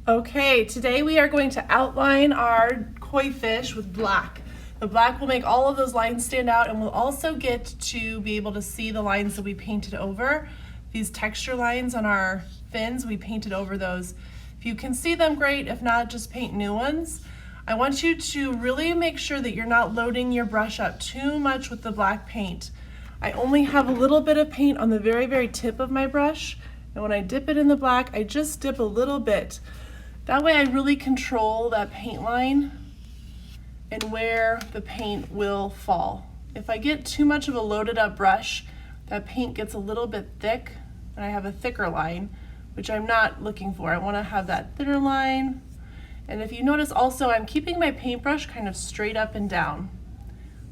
Okay, today we are going to outline our koi fish with black. The black will make all of those lines stand out, and we'll also get to be able to see the lines that we painted over. These texture lines on our fins, we painted over those. If you can see them, great. If not, just paint new ones. I want you to really make sure that you're not loading your brush up too much with the black paint. I only have a little bit of paint on the very, very tip of my brush, and when I dip it in the black, I just dip a little bit. That way I really control that paint line and where the paint will fall. If I get too much of a loaded up brush, that paint gets a little bit thick and I have a thicker line, which I'm not looking for. I want to have that thinner line. And if you notice also, I'm keeping my paintbrush kind of straight up and down.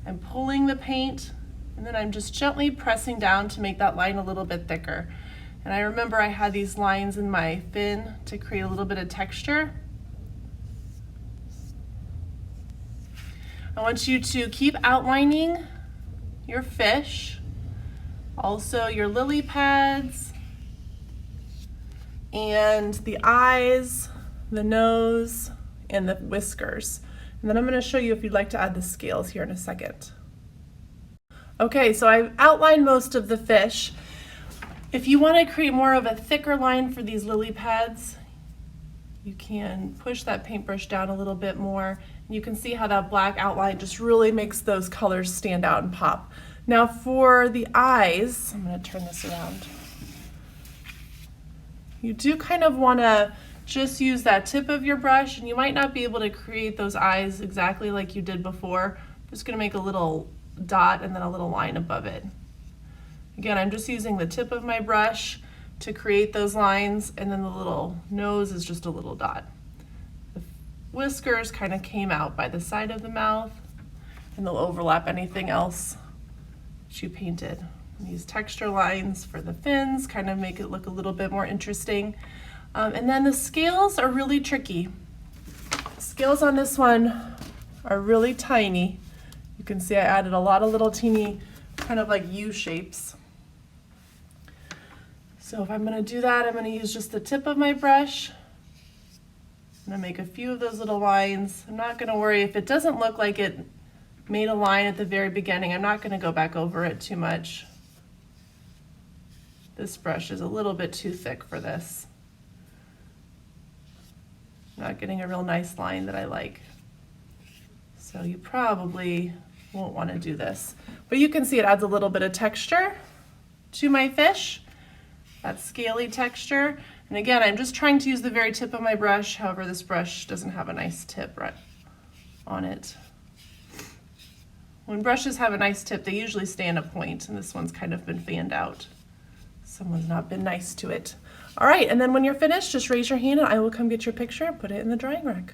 I'm pulling the paint and then I'm just gently pressing down to make that line a little bit thicker. And I remember I had these lines in my fin to create a little bit of texture. I want you to keep outlining your fish, also your lily pads, and the eyes, the nose, and the whiskers. And then I'm going to show you if you'd like to add the scales here in a second. Okay, so I've outlined most of the fish. If you want to create more of a thicker line for these lily pads, you can push that paintbrush down a little bit more. You can see how that black outline just really makes those colors stand out and pop. Now for the eyes, I'm going to turn this around. You do kind of want to just use that tip of your brush, and you might not be able to create those eyes exactly like you did before. I'm just going to make a little dot and then a little line above it. Again, I'm just using the tip of my brush to create those lines, and then the little nose is just a little dot. The whiskers kind of came out by the side of the mouth, and they'll overlap anything else that you painted. And these texture lines for the fins kind of make it look a little bit more interesting. And then the scales are really tricky. The scales on this one are really tiny. You can see I added a lot of little teeny kind of like U shapes. So if I'm going to do that, I'm going to use just the tip of my brush. I'm going to make a few of those little lines. I'm not going to worry if it doesn't look like it made a line at the very beginning. I'm not going to go back over it too much. This brush is a little bit too thick for this. Not getting a real nice line that I like. So you probably won't want to do this. But you can see it adds a little bit of texture to my fish. That scaly texture. And again, I'm just trying to use the very tip of my brush. However, this brush doesn't have a nice tip right on it. When brushes have a nice tip, they usually stay in a point, and this one's kind of been fanned out. Someone's not been nice to it. All right, and then when you're finished, just raise your hand and I will come get your picture and put it in the drying rack.